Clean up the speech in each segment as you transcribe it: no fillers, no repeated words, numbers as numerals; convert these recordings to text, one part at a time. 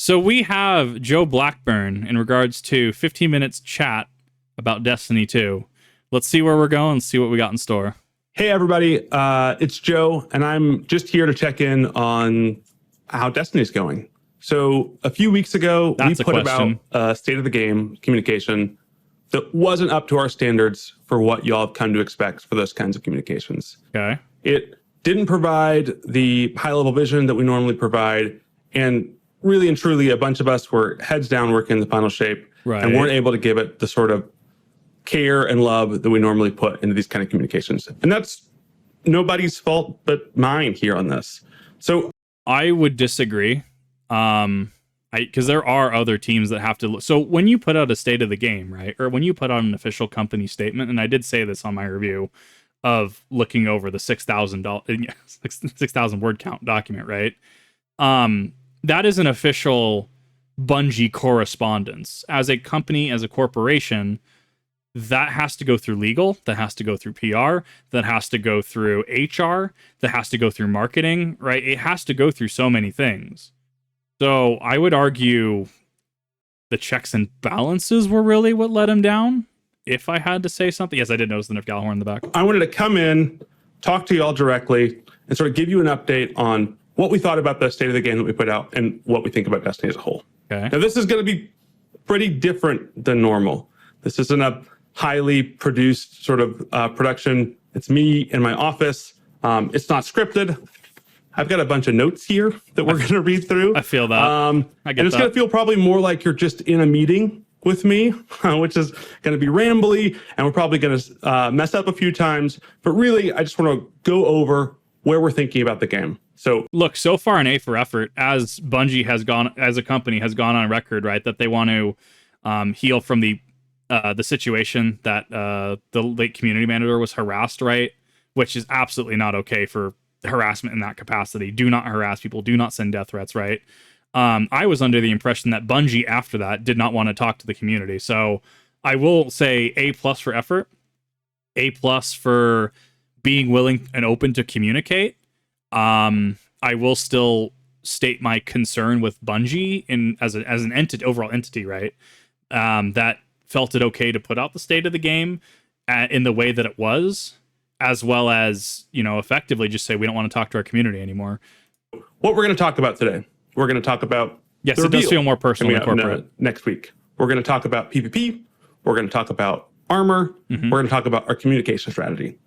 So we have Joe Blackburn in regards to 15 minutes chat about Destiny 2. Let's see where we're going, see what we got in store. Hey, everybody. It's Joe, and I'm just here to check in on how Destiny's going. So a few weeks ago, we put about state of the game communication that wasn't up to our standards for what y'all have come to expect for those kinds of communications. Okay. It didn't provide the high-level vision that we normally provide, and really and truly, a bunch of us were heads down working the final shape and weren't able to give it the sort of care and love that we normally put into these kind of communications. And that's nobody's fault but mine here on this. So I would disagree. Because there are other teams that have to look. So when you put out a state of the game, right? Or when you put out an official company statement, and I did say this on my review of looking over the 6,000 word count document, right? That is an official Bungie correspondence. As a company, as a corporation, that has to go through legal, that has to go through PR, that has to go through HR, that has to go through marketing, right? It has to go through so many things. So I would argue the checks and balances were really what let him down, if I had to say something. Yes, I did notice the Nerf Gallahorn in the back. I wanted to come in, talk to y'all directly, and sort of give you an update on what we thought about the state of the game that we put out and what we think about Destiny as a whole. Okay. Now, this is going to be pretty different than normal. This isn't a highly produced sort of production. It's me in my office. It's not scripted. I've got a bunch of notes here that we're going to read through. I feel that. And it's going to feel probably more like you're just in a meeting with me, which is going to be rambly, and we're probably going to mess up a few times. But really, I just want to go over where we're thinking about the game. So look, so far an A for effort, as Bungie has gone, as a company has gone on record, right, that they want to heal from the situation that the late community manager was harassed, right, which is absolutely not okay for harassment in that capacity. Do not harass people. Do not send death threats, right? I was under the impression that Bungie after that did not want to talk to the community. So I will say A+ for effort, A+ for being willing and open to communicate. I will still state my concern with Bungie as an entity, overall entity, right? That felt it okay to put out the state of the game in the way that it was, as well as, effectively just say we don't want to talk to our community anymore. What we're going to talk about today, we're going to talk about it does feel more personal and corporate. Next week, we're going to talk about PvP. We're going to talk about armor. Mm-hmm. We're going to talk about our communication strategy.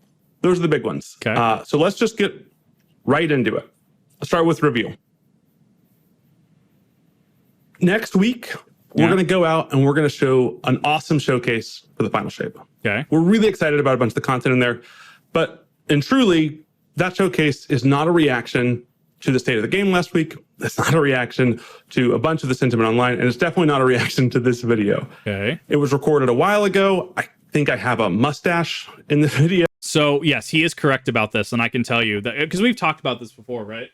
Those are the big ones. Okay. So let's just get right into it. Let's start with reveal. Next week, we're going to go out and we're going to show an awesome showcase for the final shape. Okay. We're really excited about a bunch of the content in there. But, and truly, that showcase is not a reaction to the state of the game last week. It's not a reaction to a bunch of the sentiment online. And it's definitely not a reaction to this video. Okay. It was recorded a while ago. I think I have a mustache in the video. So, yes, he is correct about this. And I can tell you that, because we've talked about this before, right?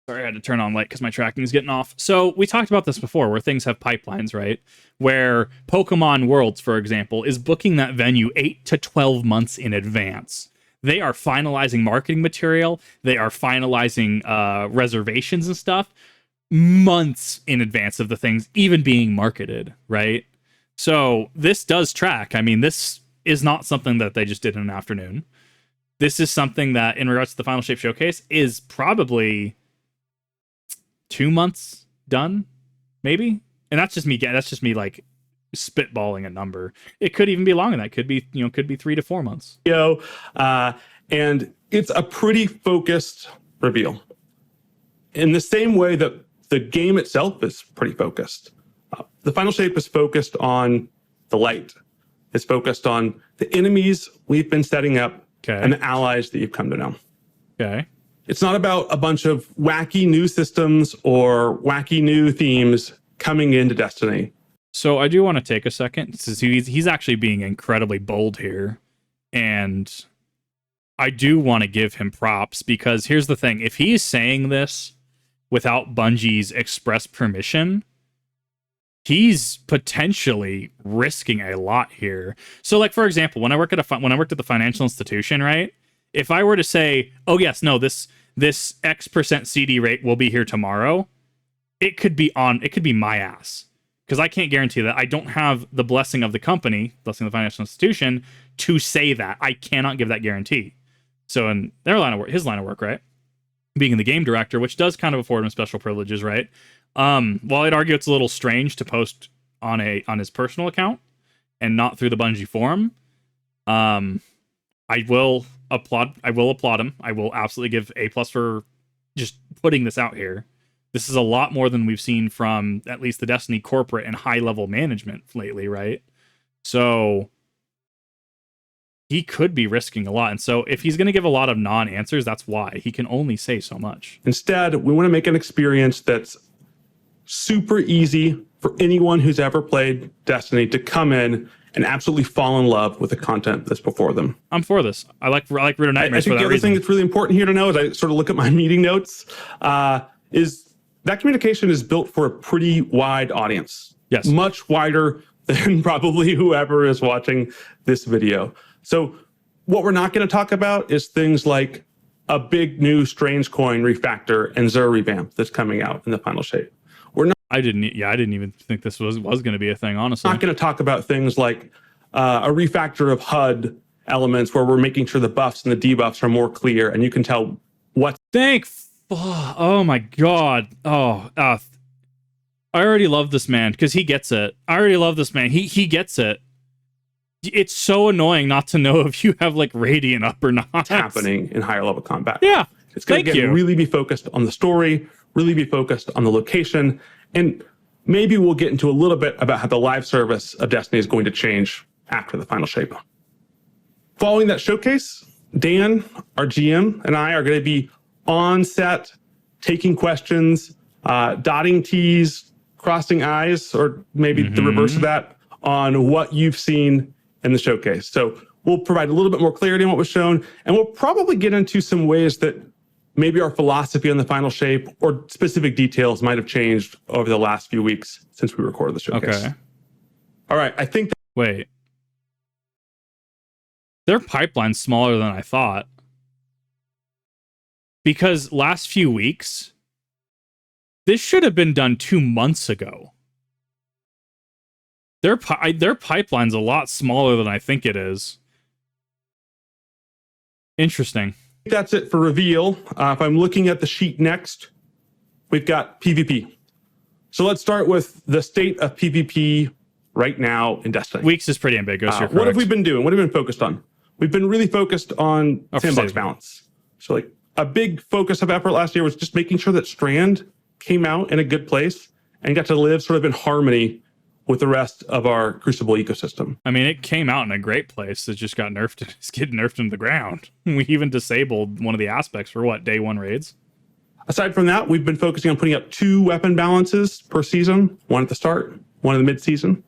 Sorry, I had to turn on light because my tracking is getting off. So we talked about this before, where things have pipelines, right? Where Pokemon Worlds, for example, is booking that venue 8 to 12 months in advance. They are finalizing marketing material. They are finalizing reservations and stuff months in advance of the things even being marketed, right? So this does track. I mean, this is not something that they just did in an afternoon. This is something that, in regards to the Final Shape Showcase, is probably 2 months done, maybe. And that's just me like spitballing a number. It could even be longer than that. Could be 3 to 4 months. And it's a pretty focused reveal. In the same way that the game itself is pretty focused. The final shape is focused on the light. It's focused on the enemies we've been setting up and the allies that you've come to know. Okay. It's not about a bunch of wacky new systems or wacky new themes coming into Destiny. So I do want to take a second. He's actually being incredibly bold here. And I do want to give him props, because here's the thing. If he's saying this without Bungie's express permission, he's potentially risking a lot here. So, like, for example, when I worked at the financial institution, right? If I were to say, oh yes, no, this X% CD rate will be here tomorrow, it could be my ass, because I can't guarantee that. I don't have the blessing of the company, blessing of the financial institution, to say that. I cannot give that guarantee. So in their line of work, his line of work, right, being the game director, which does kind of afford him special privileges, right? While I'd argue it's a little strange to post on his personal account and not through the Bungie forum, I will applaud him. I will absolutely give A+ for just putting this out here. This is a lot more than we've seen from at least the Destiny corporate and high level management lately, right? So he could be risking a lot. And so if he's going to give a lot of non-answers, that's why. He can only say so much. Instead, we want to make an experience that's super easy for anyone who's ever played Destiny to come in and absolutely fall in love with the content that's before them. I'm for this. I like Root of Nightmares. I think the other thing that's really important here to know, as I sort of look at my meeting notes, is that communication is built for a pretty wide audience. Yes. Much wider than probably whoever is watching this video. So what we're not going to talk about is things like a big new Strange Coin refactor and Xur revamp that's coming out in the final shape. I didn't even think this was going to be a thing, honestly. Not going to talk about things like a refactor of HUD elements where we're making sure the buffs and the debuffs are more clear and you can tell what. Oh my God. I already love this man because he gets it. I already love this man. He gets it. It's so annoying not to know if you have like Radiant up or not. Happening in higher level combat. Yeah. It's going to really be focused on the story, really be focused on the location. And maybe we'll get into a little bit about how the live service of Destiny is going to change after the final shape. Following that showcase, Dan, our GM, and I are going to be on set, taking questions, dotting T's, crossing I's, or maybe the reverse of that, on what you've seen in the showcase. So we'll provide a little bit more clarity on what was shown, and we'll probably get into some ways that maybe our philosophy on the final shape or specific details might have changed over the last few weeks since we recorded the showcase. Okay. All right. I think. Wait. Their pipeline's smaller than I thought. Because last few weeks, this should have been done 2 months ago. Their pipeline's a lot smaller than I think it is. Interesting. That's it for reveal. If I'm looking at the sheet next, we've got PvP. So let's start with the state of PvP right now in Destiny. Weeks is pretty ambiguous. What have we been doing? What have we been focused on? We've been really focused on sandbox balance. So like a big focus of effort last year was just making sure that Strand came out in a good place and got to live sort of in harmony with the rest of our Crucible ecosystem. I mean, it came out in a great place. It just got nerfed. It's getting nerfed into the ground. We even disabled one of the aspects for day one raids. Aside from that, we've been focusing on putting up 2 weapon balances per season, one at the start, one in the mid-season.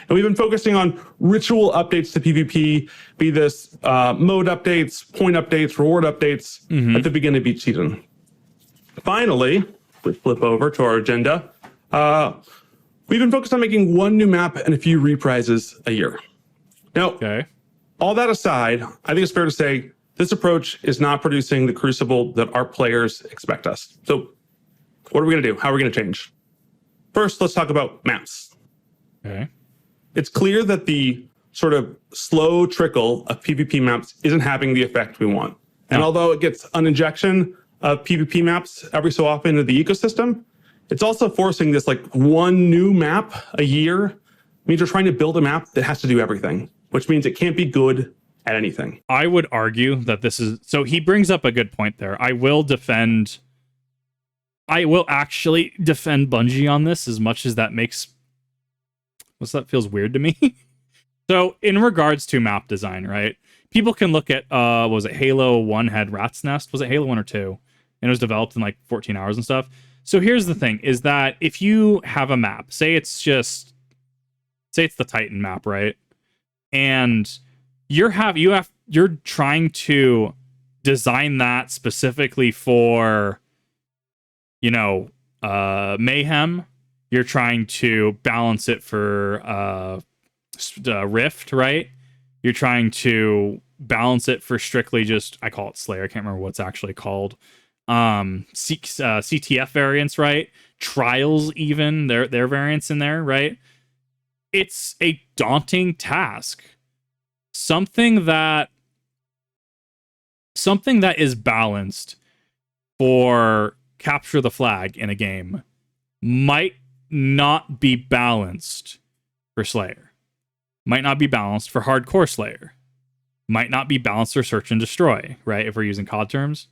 And we've been focusing on ritual updates to PvP, be this mode updates, point updates, reward updates at the beginning of each season. Finally, we flip over to our agenda. We've been focused on making 1 new map and a few reprises a year. Now, all that aside, I think it's fair to say this approach is not producing the Crucible that our players expect us. So what are we going to do? How are we going to change? First, let's talk about maps. Okay. It's clear that the sort of slow trickle of PvP maps isn't having the effect we want. And although it gets an injection of PvP maps every so often into the ecosystem, it's also forcing this like 1 new map a year. It means you're trying to build a map that has to do everything, which means it can't be good at anything. I would argue that this is... So he brings up a good point there. I will actually defend Bungie on this as much as that makes... that feels weird to me. So in regards to map design, right? People can look at, was it Halo 1 had Rat's Nest? Was it Halo 1 or 2? And it was developed in like 14 hours and stuff. So here's the thing, is that if you have a map, say it's the Titan map, right? And you're trying to design that specifically for, Mayhem. You're trying to balance it for Rift, right? You're trying to balance it for strictly just, I call it Slayer, I can't remember what's actually called. CTF variants, right? trials, even their variants in there, right? It's a daunting task. Something that is balanced for capture the flag in a game might not be balanced for Slayer. Might not be balanced for hardcore Slayer. Might not be balanced for search and destroy, right? If we're using COD terms.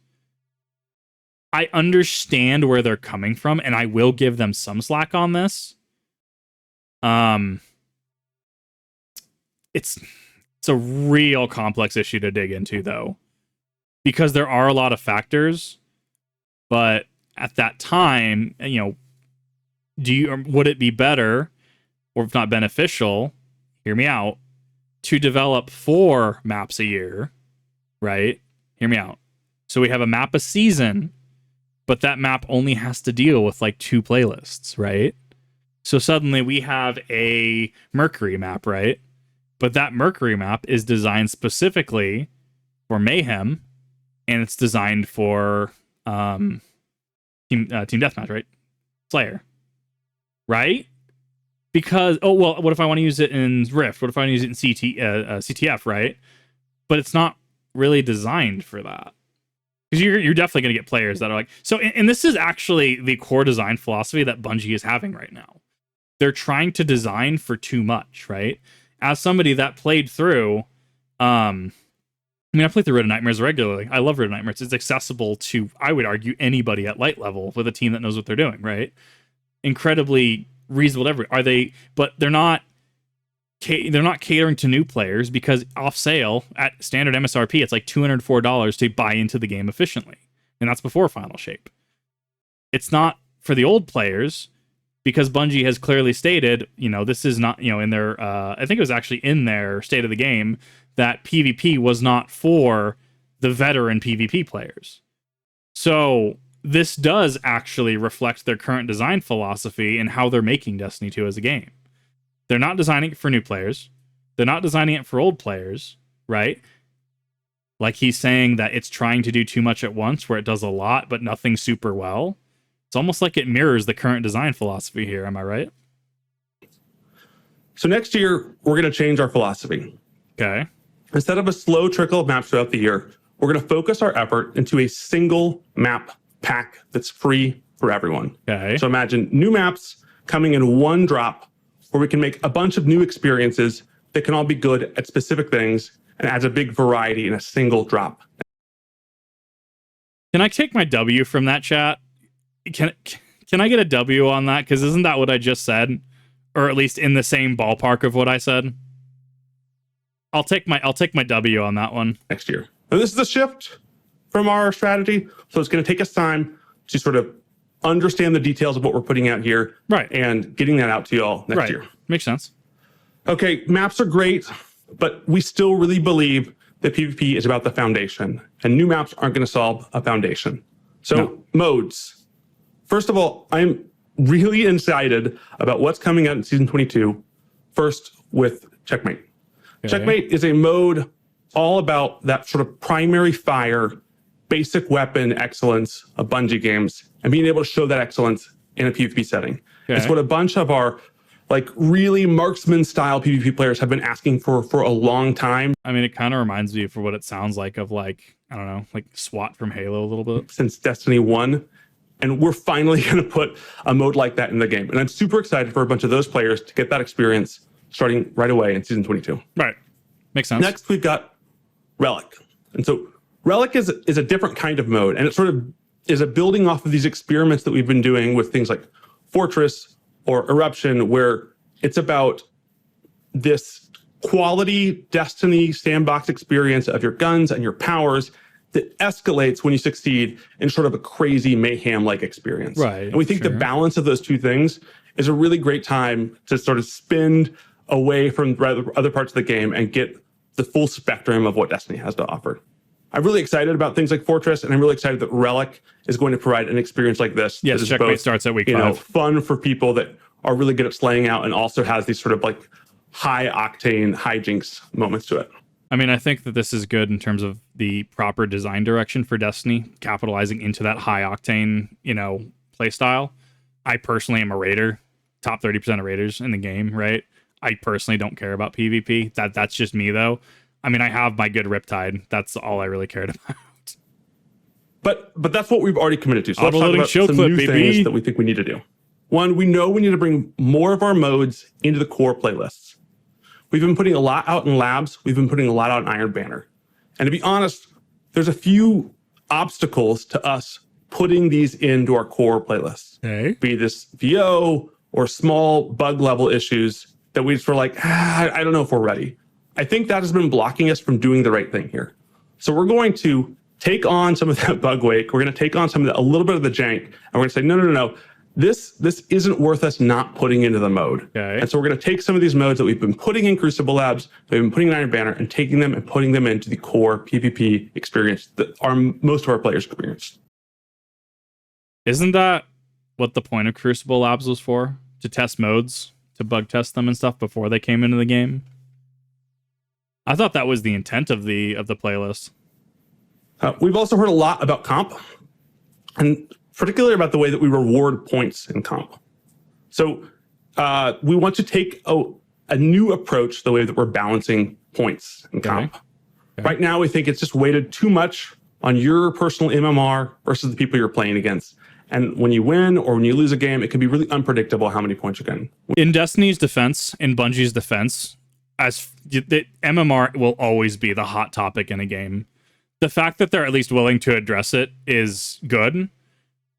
I understand where they're coming from, and I will give them some slack on this. It's a real complex issue to dig into, though, because there are a lot of factors. But at that time, would it be better, or if not beneficial, hear me out, to develop 4 maps a year, right? Hear me out. So we have a map a season, but that map only has to deal with like 2 playlists, right? So suddenly we have a Mercury map, right? But that Mercury map is designed specifically for Mayhem, and it's designed for team deathmatch, right? Slayer, right? Because what if I want to use it in Rift? What if I want to use it in CTF, right? But it's not really designed for that. Because you're definitely going to get players that are like... So, and this is actually the core design philosophy that Bungie is having right now. They're trying to design for too much, right? As somebody that played through... I play through Road to Nightmares regularly. I love Road to Nightmares. It's accessible to, I would argue, anybody at light level with a team that knows what they're doing, right? Incredibly reasonable to everybody. Are they... But they're not catering to new players, because off sale at standard MSRP, it's like $204 to buy into the game efficiently. And that's before Final Shape. It's not for the old players, because Bungie has clearly stated, this is not, in their, I think it was actually in their state of the game, that PvP was not for the veteran PvP players. So this does actually reflect their current design philosophy and how they're making Destiny 2 as a game. They're not designing it for new players. They're not designing it for old players, right? Like he's saying that it's trying to do too much at once, where it does a lot, but nothing super well. It's almost like it mirrors the current design philosophy here. Am I right? So next year, we're going to change our philosophy. Okay. Instead of a slow trickle of maps throughout the year, we're going to focus our effort into a single map pack that's free for everyone. Okay. So imagine new maps coming in one drop, where we can make a bunch of new experiences that can all be good at specific things and adds a big variety in a single drop. Can I take my W from that, chat? Can I get a W on that? Because isn't that what I just said? Or at least in the same ballpark of what I said? I'll take my W on that one. Next year. And this is a shift from our strategy. So it's going to take us time to sort of understand the details of what we're putting out here, right, and getting that out to y'all next year. Makes sense. Okay, maps are great, but we still really believe that PvP is about the foundation, and new maps aren't going to solve a foundation. So modes. First of all, I'm really excited about what's coming out in Season 22, first with Checkmate. Okay. Checkmate is a mode all about that sort of primary fire, basic weapon excellence of Bungie games, and being able to show that excellence in a PvP setting. Okay. It's what a bunch of our really marksman style PvP players have been asking for a long time. I mean, it kind of reminds me for what it sounds like of I don't know, SWAT from Halo a little bit. Since Destiny 1. And we're finally going to put a mode like that in the game. And I'm super excited for a bunch of those players to get that experience starting right away in Season 22. Right. Makes sense. Next, we've got Relic. And so Relic is a different kind of mode, and it sort of is a building off of these experiments that we've been doing with things like Fortress or Eruption, where it's about this quality Destiny sandbox experience of your guns and your powers that escalates when you succeed in sort of a crazy mayhem-like experience. Right. And we think the balance of those two things is a really great time to sort of spin away from other parts of the game and get the full spectrum of what Destiny has to offer. I'm really excited about things like Fortress, and I'm really excited that Relic is going to provide an experience like this. Yes, Checkmate starts at week 5. Fun for people that are really good at slaying out, and also has these sort of high octane hijinks moments to it. I mean, I think that this is good in terms of the proper design direction for Destiny, capitalizing into that high octane, play style. I personally am a raider, top 30% of raiders in the game, right? I personally don't care about PvP. That's just me though. I mean, I have my good Riptide. That's all I really cared about. But that's what we've already committed to. So let's talk Auto-loading about shield some clip, new baby. things that we think we need to do. One, we know we need to bring more of our modes into the core playlists. We've been putting a lot out in labs. We've been putting a lot out in Iron Banner. And to be honest, there's a few obstacles to us putting these into our core playlists. Okay. Be this VO or small bug level issues that we just were like, I don't know if we're ready. I think that has been blocking us from doing the right thing here. So we're going to take on some of that bug wake. We're going to take on some of a little bit of the jank, and we're going to say, no. This isn't worth us not putting into the mode. Okay. And so we're going to take some of these modes that we've been putting in Crucible Labs, that we've been putting in Iron Banner, and taking them and putting them into the core PvP experience that most of our players experienced. Isn't that what the point of Crucible Labs was for? To test modes, to bug test them and stuff before they came into the game? I thought that was the intent of the playlist. We've also heard a lot about comp, and particularly about the way that we reward points in comp. So we want to take a new approach, the way that we're balancing points in comp. Okay. Right now, we think it's just weighted too much on your personal MMR versus the people you're playing against. And when you win or when you lose a game, it can be really unpredictable how many points you're getting. In Destiny's defense, in Bungie's defense, the MMR will always be the hot topic in a game. The fact that they're at least willing to address it is good.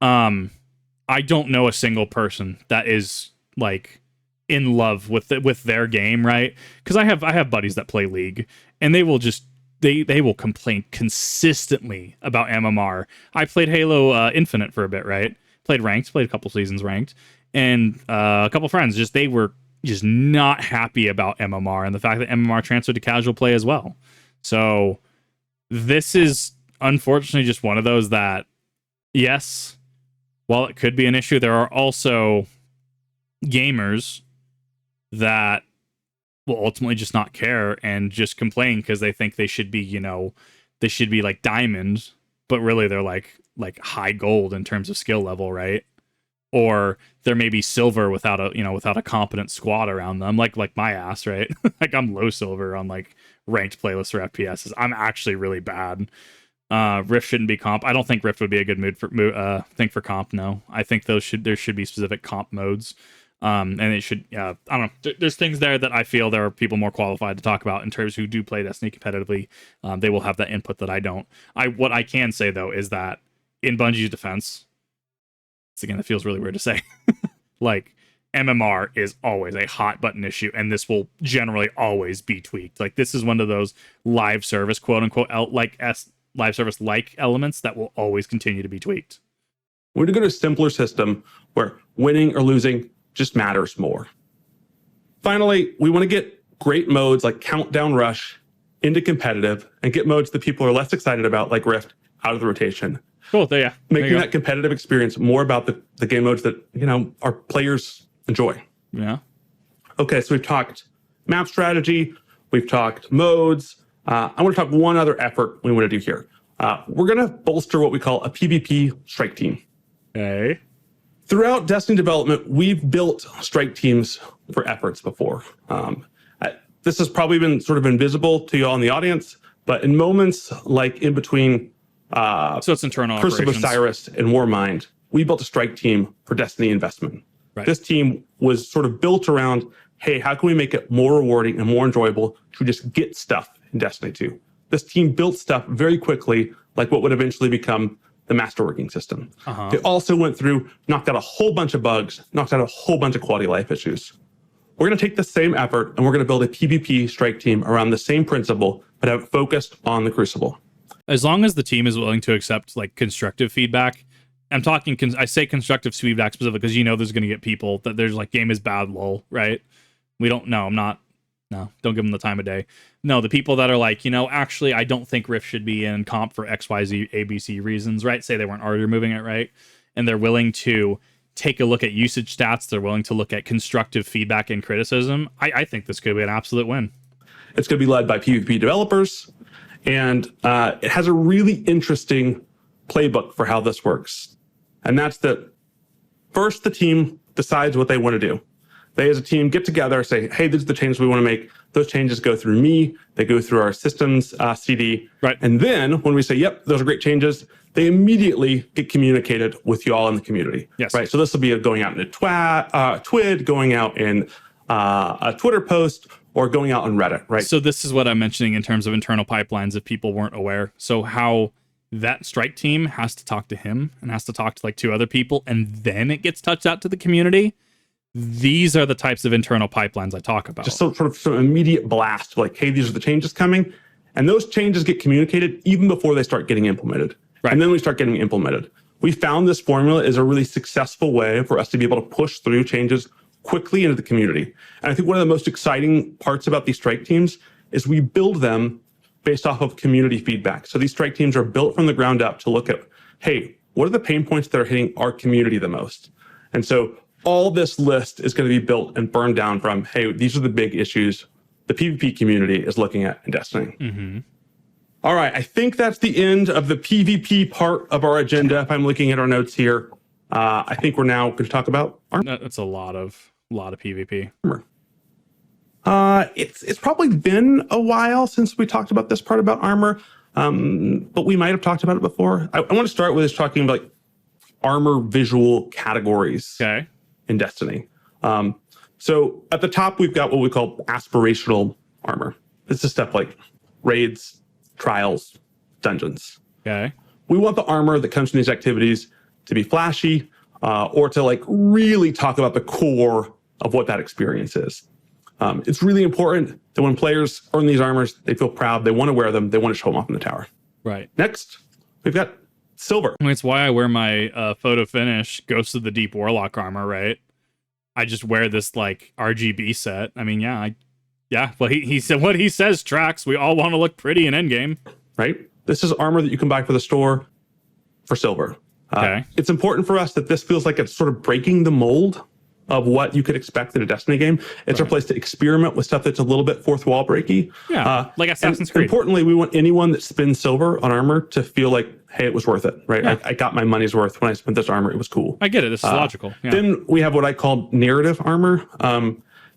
I don't know a single person that is like in love with their game, right? Because I have buddies that play League, and they will just they will complain consistently about MMR. I played Halo Infinite for a bit, right? Played ranked, played a couple seasons ranked, and a couple friends they were just not happy about MMR and the fact that MMR transferred to casual play as well. So this is unfortunately just one of those that, yes, while it could be an issue, there are also gamers that will ultimately just not care and just complain because they think they should be, they should be like diamond, but really they're like high gold in terms of skill level, right? Or they're maybe silver without a competent squad around them, like my ass, right? Like I'm low silver on like ranked playlists or FPSs. I'm actually really bad. Rift shouldn't be comp. I don't think Rift would be a good thing for comp. No, I think there should be specific comp modes. And it should, I don't know. There's things there that I feel there are people more qualified to talk about in terms who do play Destiny competitively. They will have that input that I don't. What I can say though is that in Bungie's defense, again, it feels really weird to say. Like MMR is always a hot button issue, and this will generally always be tweaked. Like this is one of those live service, quote unquote, live service like elements that will always continue to be tweaked. We're going to go to a simpler system where winning or losing just matters more. Finally, we want to get great modes like Countdown Rush into competitive and get modes that people are less excited about, like Rift, out of the rotation. Cool. Yeah. Making that competitive experience more about the game modes that, our players enjoy. Yeah. Okay, so we've talked map strategy. We've talked modes. I want to talk one other effort we want to do here. We're going to bolster what we call a PvP strike team. Okay. Throughout Destiny development, we've built strike teams for efforts before. This has probably been sort of invisible to you all in the audience, but in moments like in between so it's internal Curse of operations. Osiris and Warmind, we built a strike team for Destiny investment. Right. This team was sort of built around, hey, how can we make it more rewarding and more enjoyable to just get stuff in Destiny 2? This team built stuff very quickly, like what would eventually become the masterworking system. They also went through, knocked out a whole bunch of bugs, knocked out a whole bunch of quality of life issues. We're going to take the same effort and we're going to build a PvP strike team around the same principle, but have it focused on the Crucible. As long as the team is willing to accept like constructive feedback, I say constructive feedback specifically because there's going to get people that there's like game is bad, lol, right? Don't give them the time of day. No, the people that are like, actually, I don't think Rift should be in comp for XYZ ABC reasons, right? Say they weren't already removing it, right? And they're willing to take a look at usage stats. They're willing to look at constructive feedback and criticism. I think this could be an absolute win. It's going to be led by PvP developers, and it has a really interesting playbook for how this works. And that's that First, the team decides what they want to do. They as a team get together, say, hey, these are the changes we want to make. Those changes go through me. They go through our systems CD. Right. And then when we say, yep, those are great changes, they immediately get communicated with you all in the community. Yes. Right. So this will be going out in a Twid, going out in a Twitter post, or going out on Reddit. Right. So this is what I'm mentioning in terms of internal pipelines if people weren't aware. So how that strike team has to talk to him and has to talk to like 2 other people, and then it gets touched out to the community. These are the types of internal pipelines I talk about. Just sort of some immediate blast, like, hey, these are the changes coming. And those changes get communicated even before they start getting implemented. Right. And then we start getting implemented. We found this formula is a really successful way for us to be able to push through changes quickly into the community. And I think one of the most exciting parts about these strike teams is we build them based off of community feedback. So these strike teams are built from the ground up to look at, hey, what are the pain points that are hitting our community the most? And so all this list is going to be built and burned down from, hey, these are the big issues the PvP community is looking at in Destiny. Mm-hmm. All right, I think that's the end of the PvP part of our agenda. If I'm looking at our notes here, I think we're now going to talk about armor. That's a lot of PvP. It's probably been a while since we talked about this part about armor, but we might have talked about it before. I want to start with talking about like armor visual categories. Okay. In Destiny. So at the top, we've got what we call aspirational armor. This is stuff like raids, trials, dungeons. Okay. We want the armor that comes from these activities to be flashy, or to like really talk about the core of what that experience is. It's really important that when players earn these armors, they feel proud, they want to wear them, they want to show them off in the tower. Right. Next, we've got silver. I mean, it's why I wear my photo finish Ghost of the Deep Warlock armor, right? I just wear this like RGB set. I mean, yeah. Well, he said what he says tracks. We all want to look pretty in endgame, right? This is armor that you can buy for the store for silver. Okay. It's important for us that this feels like it's sort of breaking the mold of what you could expect in a Destiny game. It's our place to experiment with stuff that's a little bit fourth wall breaky. Yeah, like Assassin's Creed. Importantly, we want anyone that spends silver on armor to feel like, hey, it was worth it, right? Yeah. I got my money's worth when I spent this armor. It was cool. I get it. This is logical. Yeah. Then we have what I call narrative armor.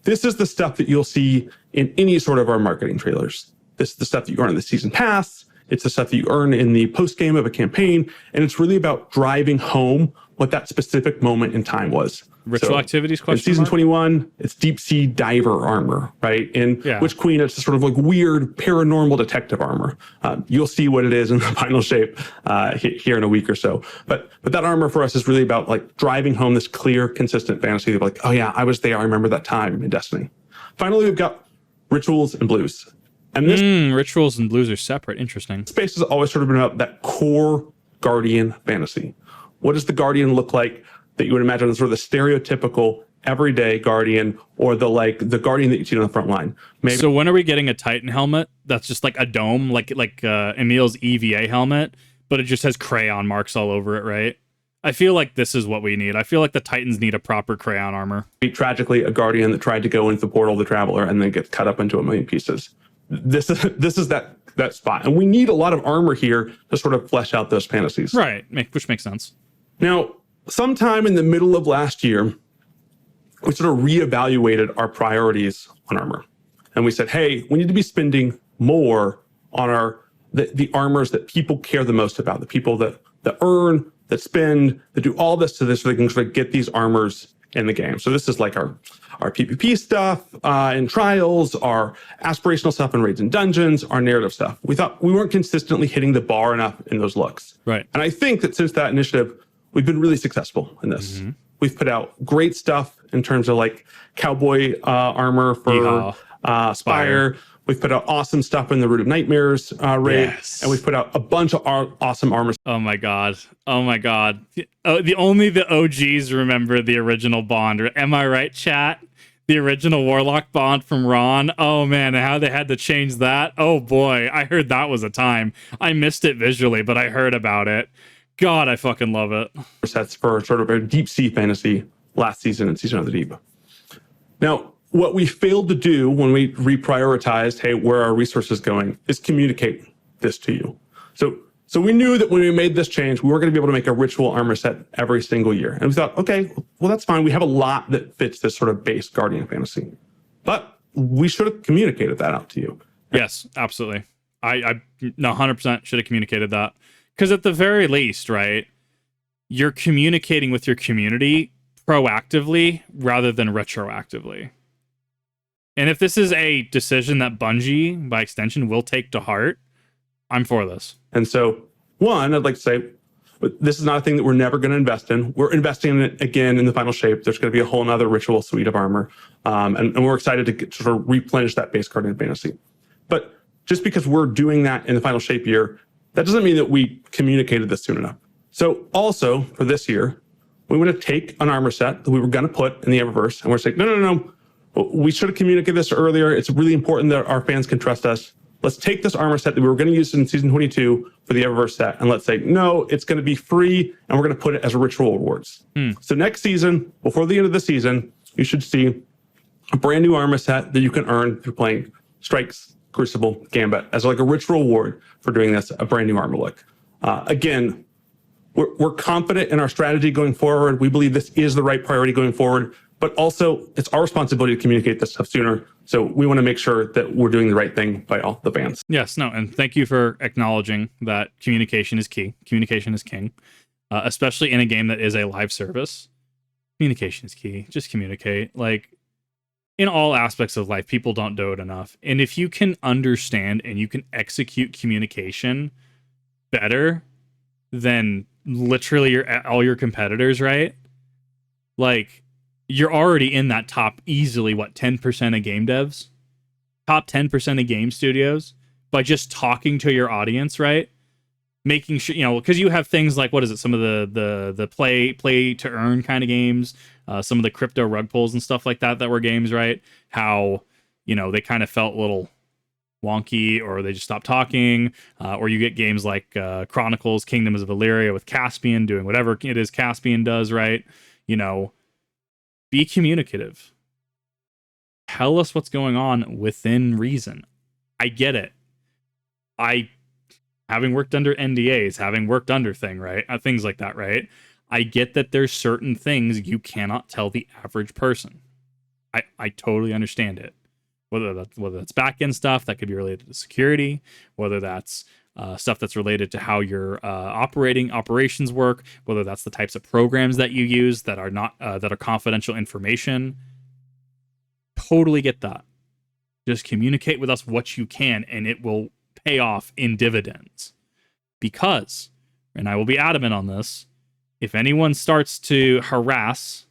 This is the stuff that you'll see in any sort of our marketing trailers. This is the stuff that you earn in the season pass. It's the stuff that you earn in the post game of a campaign. And it's really about driving home what that specific moment in time was. Ritual activities question in season mark? 21, it's deep sea diver armor, right? In Witch Queen, it's sort of like weird paranormal detective armor. You'll see what it is in the final shape here in a week or so. But that armor for us is really about like driving home this clear, consistent fantasy of like, oh yeah, I was there. I remember that time in Destiny. Finally, we've got rituals and blues. And this rituals and blues are separate. Interesting. Space has always sort of been about that core Guardian fantasy. What does the Guardian look like that you would imagine as sort of the stereotypical everyday Guardian, or the Guardian that you see on the front line? Maybe. So when are we getting a Titan helmet that's just like a dome, like Emil's EVA helmet, but it just has crayon marks all over it, right? I feel like this is what we need. I feel like the Titans need a proper crayon armor. Tragically, a Guardian that tried to go into the portal of the Traveler and then gets cut up into a million pieces. This is that spot. And we need a lot of armor here to sort of flesh out those fantasies. Right, which makes sense. Now, sometime in the middle of last year, we sort of reevaluated our priorities on armor. And we said, hey, we need to be spending more on the armors that people care the most about, the people that earn, that spend, that do all this so they can sort of get these armors in the game. So this is like our PvP stuff in trials, our aspirational stuff in raids and dungeons, our narrative stuff. We thought we weren't consistently hitting the bar enough in those looks. Right. And I think that since that initiative, we've been really successful in this. Mm-hmm. We've put out great stuff in terms of like cowboy armor for Spire. We've put out awesome stuff in the Root of Nightmares raid. Yes. And we've put out a bunch of awesome armor. Oh my God. Only the OGs remember the original Bond. Am I right, chat? The original Warlock Bond from Ron. Oh man, how they had to change that. Oh boy, I heard that was a time. I missed it visually, but I heard about it. God, I fucking love it. Sets for sort of a deep sea fantasy last season and Season of the Deep. Now, what we failed to do when we reprioritized, hey, where are our resources going, is communicate this to you. So So we knew that when we made this change, we weren't going to be able to make a ritual armor set every single year. And we thought, okay, well, that's fine. We have a lot that fits this sort of base Guardian fantasy. But we should have communicated that out to you. Yes, absolutely. I 100% should have communicated that. Because at the very least, right, you're communicating with your community proactively rather than retroactively. And if this is a decision that Bungie, by extension, will take to heart, I'm for this. And so, one, I'd like to say, this is not a thing that we're never going to invest in. We're investing in it again in the final shape. There's going to be a whole nother ritual suite of armor. And we're excited to sort of replenish that base Guardian fantasy. But just because we're doing that in the final shape year, that doesn't mean that we communicated this soon enough. So also for this year, we want to take an armor set that we were going to put in the Eververse, and we're saying, no. We should have communicated this earlier. It's really important that our fans can trust us. Let's take this armor set that we were going to use in season 22 for the Eververse set, and let's say, no, it's going to be free, and we're going to put it as a ritual rewards. So next season, before the end of the season, you should see a brand new armor set that you can earn through playing Strikes, Crucible, Gambit as like a ritual reward for doing this, a brand new armor look. Again, we're confident in our strategy going forward. We believe this is the right priority going forward. But also, it's our responsibility to communicate this stuff sooner. So we want to make sure that we're doing the right thing by all the fans. Yes, no, and thank you for acknowledging that communication is key. Communication is king, especially in a game that is a live service. Communication is key. Just communicate. Like, in all aspects of life, people don't do it enough. And if you can understand and you can execute communication better than literally all your competitors, right? Like, you're already in that top easily, 10% of game devs? Top 10% of game studios by just talking to your audience, right? Making sure, because you have things like, what is it? Some of the play to earn kind of games, some of the crypto rug pulls and stuff like that were games, right? How, they kind of felt a little wonky, or they just stopped talking, or you get games like Chronicles, Kingdoms of Valyria with Caspian doing whatever it is Caspian does, right? Be communicative. Tell us what's going on within reason. I get it. Having worked under NDAs, having worked under things like that, right? I get that there's certain things you cannot tell the average person. I totally understand it. Whether that's back-end stuff that could be related to security, whether that's stuff that's related to how your operations work, whether that's the types of programs that you use that are not that are confidential information. Totally get that. Just communicate with us what you can, and it will pay off in dividends. Because, and I will be adamant on this, if anyone starts to harass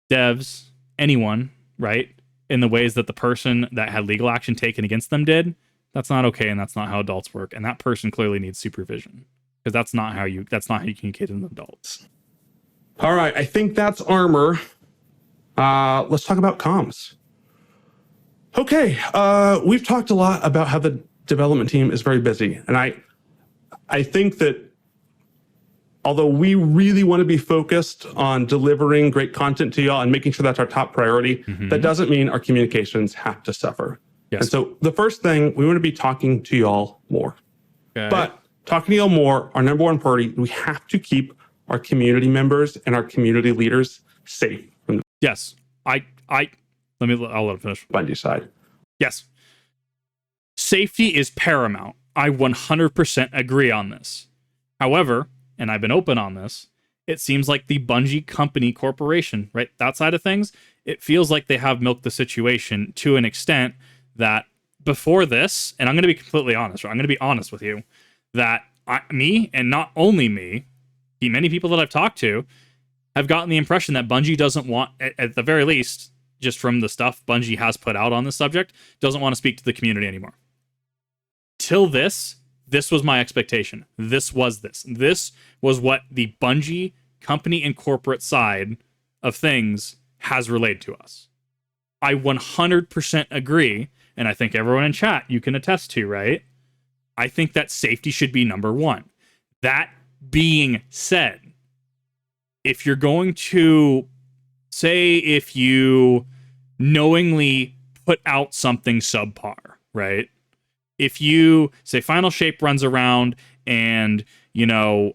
devs, anyone, right, in the ways that the person that had legal action taken against them did, that's not okay, and that's not how adults work. And that person clearly needs supervision, because that's not how you communicate with adults. All right, I think that's armor. Let's talk about comms. Okay, we've talked a lot about how the development team is very busy, and I think that although we really want to be focused on delivering great content to y'all and making sure that's our top priority, that doesn't mean our communications have to suffer. Yes. And so the first thing, we want to be talking to y'all more. Okay. But talking to y'all more, our number one priority, we have to keep our community members and our community leaders safe. Yes. I'll let him finish. Bungie side. Yes. Safety is paramount. I 100% agree on this. However, and I've been open on this, it seems like the Bungie company corporation, right? That side of things, it feels like they have milked the situation to an extent that before this, and I'm going to be completely honest, right? I'm going to be honest with you, that me, and not only me, many people that I've talked to have gotten the impression that Bungie doesn't want, at the very least, just from the stuff Bungie has put out on this subject, doesn't want to speak to the community anymore. Till this was my expectation. This was what the Bungie company and corporate side of things has relayed to us. I 100% agree, and I think everyone in chat, you can attest to, right? I think that safety should be number one. That being said, if you're going to, say if you knowingly put out something subpar, right? If you, say Final Shape runs around and you know,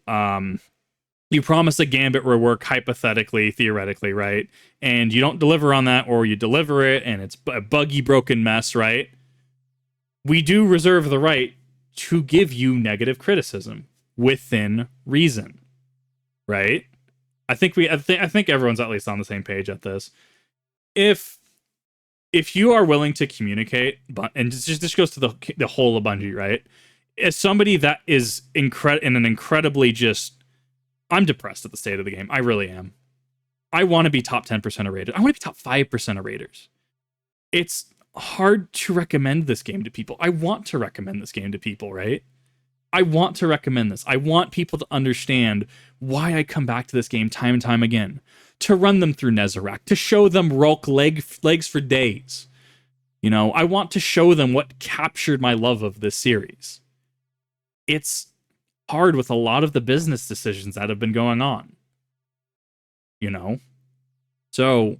you promise a Gambit rework hypothetically, theoretically, right? And you don't deliver on that, or you deliver it and it's a buggy, broken mess, right? We do reserve the right to give you negative criticism within reason, right? I think everyone's at least on the same page at this. If you are willing to communicate, and this goes to the whole of Bungie, right? As somebody that is in an incredibly just, I'm depressed at the state of the game. I really am. I want to be top 10% of rated. I want to be top 5% of raters. It's hard to recommend this game to people. I want to recommend this game to people, right? I want to recommend this. I want people to understand why I come back to this game time and time again. To run them through Nezarec, to show them Rulk legs for days. You know, I want to show them what captured my love of this series. It's hard with a lot of the business decisions that have been going on. You know? So,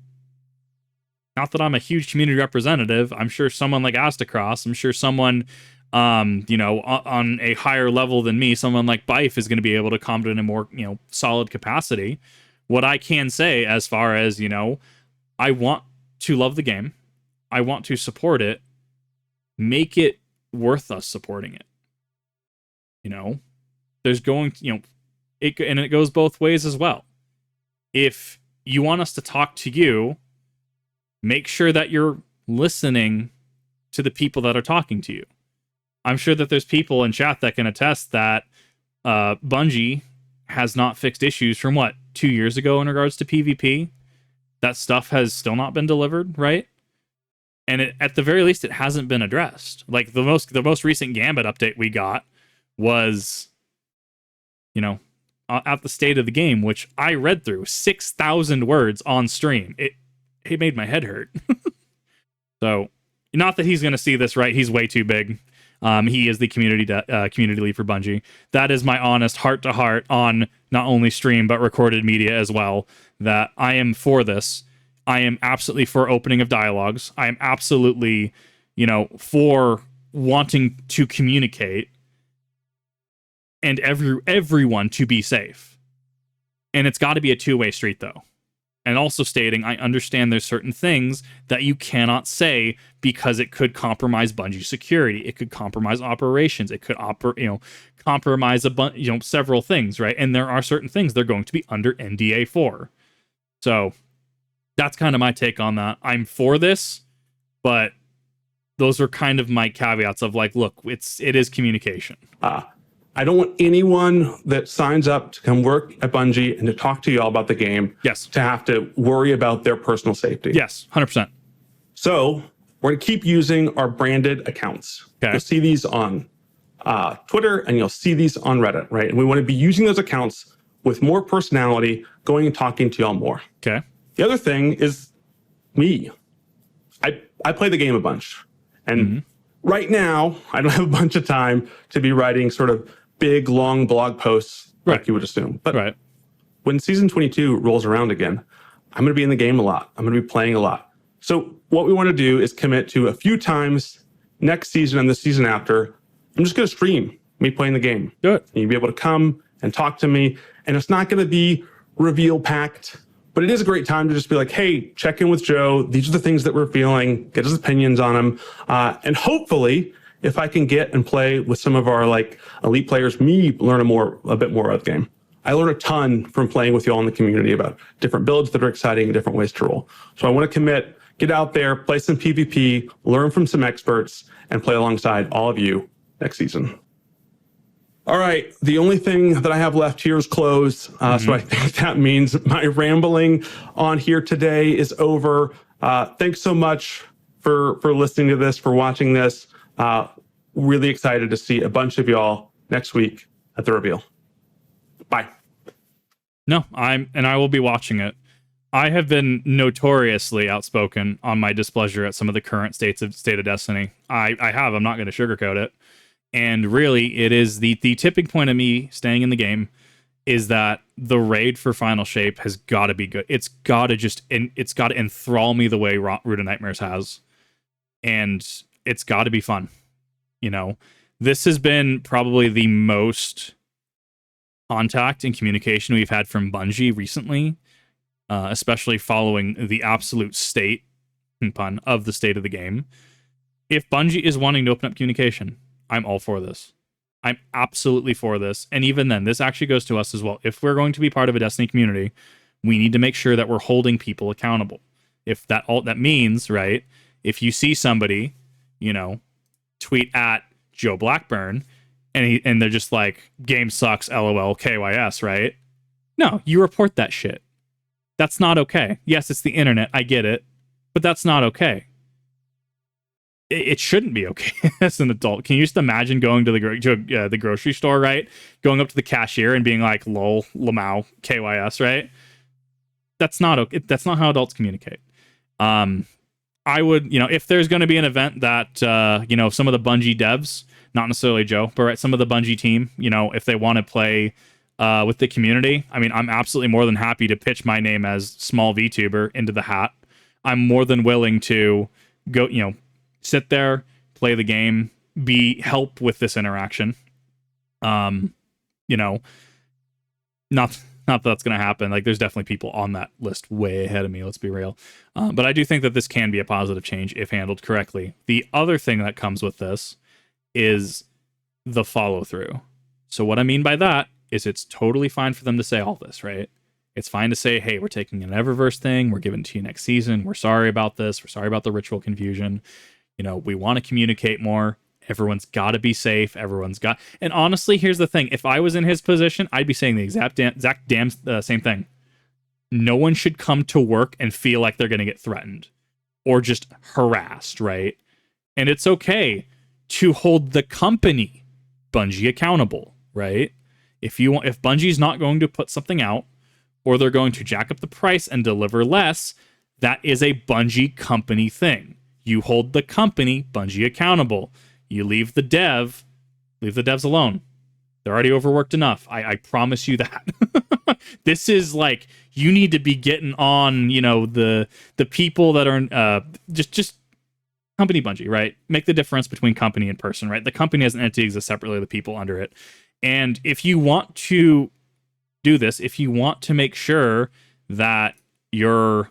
not that I'm a huge community representative. I'm sure someone like Astacross, I'm sure someone, you know, on a higher level than me, someone like Bife is going to be able to comment in a more, you know, solid capacity. What I can say as far as, you know, I want to love the game. I want to support it. Make it worth us supporting it. You know, there's going to, you know, it goes both ways as well. If you want us to talk to you, make sure that you're listening to the people that are talking to you. I'm sure that there's people in chat that can attest that Bungie has not fixed issues from 2 years ago in regards to PvP. That stuff has still not been delivered, right? And at the very least, it hasn't been addressed. Like the most recent Gambit update we got was, you know, at the state of the game, which I read through 6,000 words on stream. It made my head hurt. So, not that he's going to see this, right? He's way too big. He is the community lead for Bungie. That is my honest heart-to-heart on not only stream, but recorded media as well, that I am for this. I am absolutely for opening of dialogues. I am absolutely, you know, for wanting to communicate and everyone to be safe. And it's got to be a two-way street, though. And also stating, I understand there's certain things that you cannot say because it could compromise Bungie security. It could compromise operations. It could compromise several things, right? And there are certain things they're going to be under NDA for. So that's kind of my take on that. I'm for this, but those are kind of my caveats of like, look, it is communication. I don't want anyone that signs up to come work at Bungie and to talk to you all about the game to have to worry about their personal safety. Yes, 100%. So we're going to keep using our branded accounts. Okay. You'll see these on Twitter and you'll see these on Reddit, right? And we want to be using those accounts with more personality, going and talking to y'all more. Okay. The other thing is me. I play the game a bunch. And right now, I don't have a bunch of time to be writing sort of big, long blog posts like you would assume. But when season 22 rolls around again, I'm going to be in the game a lot. I'm going to be playing a lot. So what we want to do is commit to a few times next season and the season after. I'm just going to stream me playing the game. Good. And you'll be able to come and talk to me. And it's not going to be reveal packed, but it is a great time to just be like, hey, check in with Joe. These are the things that we're feeling. Get his opinions on them. And hopefully, if I can get and play with some of our like elite players, learn a bit more about the game. I learn a ton from playing with you all in the community about different builds that are exciting and different ways to roll. So I want to commit, get out there, play some PvP, learn from some experts, and play alongside all of you next season. All right, the only thing that I have left here is close. So I think that means my rambling on here today is over. Thanks so much for listening to this, for watching this. Really excited to see a bunch of y'all next week at the reveal. Bye. No, I will be watching it. I have been notoriously outspoken on my displeasure at some of the current State of Destiny. I have. I'm not going to sugarcoat it. And really, it is the tipping point of me staying in the game is that the raid for Final Shape has got to be good. It's got to enthrall me the way Root of Nightmares has. And it's got to be fun. You know, This has been probably the most contact and communication we've had from Bungie recently, especially following the absolute state, pun, of the state of the game. If Bungie is wanting to open up communication, I'm all for this. I'm absolutely for this. And even then, this actually goes to us as well. If we're going to be part of a Destiny community, we need to make sure that we're holding people accountable. If that all that means, right? If you see somebody, tweet at Joe Blackburn and they're just like, game sucks, LOL, KYS, right? No, you report that shit. That's not okay. Yes, it's the internet. I get it. But that's not okay. It shouldn't be okay as an adult. Can you just imagine going to the grocery store, right? Going up to the cashier and being like, lol, lamau, KYS, right? That's not okay. That's not how adults communicate. I would, if there's going to be an event that, some of the Bungie devs, not necessarily Joe, but right, some of the Bungie team, if they want to play with the community, I mean, I'm absolutely more than happy to pitch my name as small VTuber into the hat. I'm more than willing to go, sit there, play the game, help with this interaction. Not that that's going to happen. Like, there's definitely people on that list way ahead of me, let's be real. But I do think that this can be a positive change if handled correctly. The other thing that comes with this is the follow-through. So what I mean by that is it's totally fine for them to say all this, right? It's fine to say, hey, we're taking an Eververse thing, we're giving it to you next season, we're sorry about this, we're sorry about the ritual confusion. We want to communicate more. Everyone's got to be safe. And honestly, here's the thing. If I was in his position, I'd be saying the exact same thing. No one should come to work and feel like they're going to get threatened or just harassed, right? And it's okay to hold the company, Bungie, accountable, right? If Bungie's not going to put something out or they're going to jack up the price and deliver less, that is a Bungie company thing. You hold the company, Bungie, accountable. You leave the devs alone. They're already overworked enough. I promise you that. This is like, you need to be getting on, the people that are just company Bungie, right? Make the difference between company and person, right? The company as an entity exists separately, the people under it. And if you want to do this, if you want to make sure that you're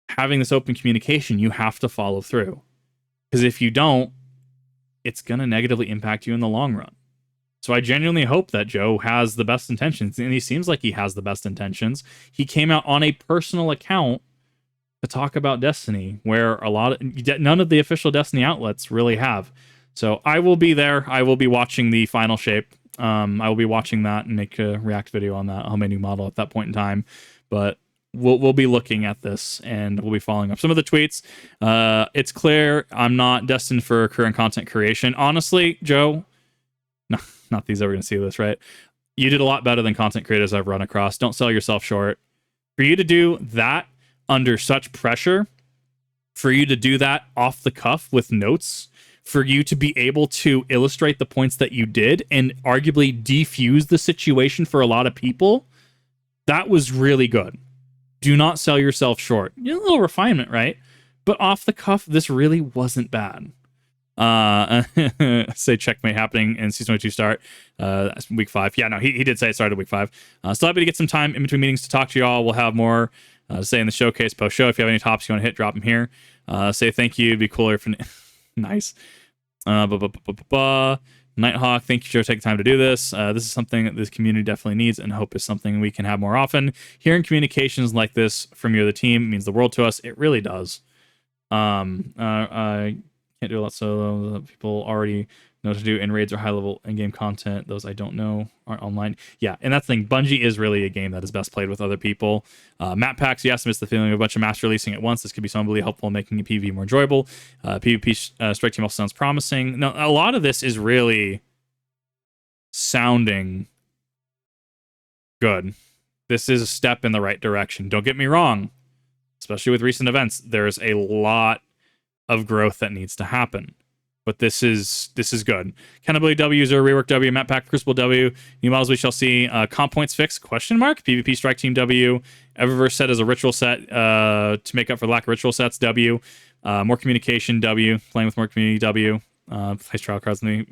having this open communication, you have to follow through. Because if you don't, it's going to negatively impact you in the long run. So I genuinely hope that Joe has the best intentions, and he seems like he has the best intentions. He came out on a personal account to talk about Destiny, where none of the official Destiny outlets really have. So I will be there. I will be watching the final shape. I will be watching that and make a react video on that. I'll have a new model at that point in time. But we'll be looking at this and we'll be following up some of the tweets. It's clear I'm not destined for current content creation. Honestly, Joe, no, not these ever going to see this, right? You did a lot better than content creators I've run across. Don't sell yourself short. For you to do that under such pressure, for you to do that off the cuff with notes, for you to be able to illustrate the points that you did and arguably defuse the situation for a lot of people, that was really good. Do not sell yourself short. A little refinement, right? But off the cuff, this really wasn't bad. Say checkmate happening in season 22 start week 5. Yeah, no, he did say it started week 5. Still happy to get some time in between meetings to talk to y'all. We'll have more to say in the showcase post show. If you have any topics you want to hit, drop them here. Say thank you. It'd be cooler if nice. Nighthawk, thank you for taking time to do this. This is something that this community definitely needs and hope is something we can have more often. Hearing communications like this from you, the team, means the world to us. It really does. I can't do a lot solo. People already know what to do in raids or high-level in-game content. Those I don't know aren't online. Yeah, and that's the thing. Bungie is really a game that is best played with other people. Map packs, yes, miss the feeling of a bunch of master releasing at once. This could be somewhat helpful in making PvP more enjoyable. PvP strike team also sounds promising. No, a lot of this is really sounding good. This is a step in the right direction. Don't get me wrong. Especially with recent events, there's a lot of growth that needs to happen. But this is good. Accountability W, Zero Rework W, Map Pack, Crucible W, new models we shall see. Comp points fixed, question mark. PvP Strike Team W, Eververse set as a ritual set to make up for the lack of ritual sets W. More communication W, playing with more community W. Place trial cards with me.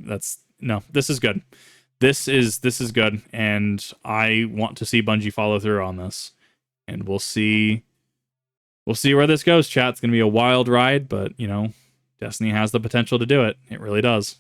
This is good. This is good, and I want to see Bungie follow through on this, and we'll see where this goes. Chat, it's gonna be a wild ride, but Destiny has the potential to do it. It really does.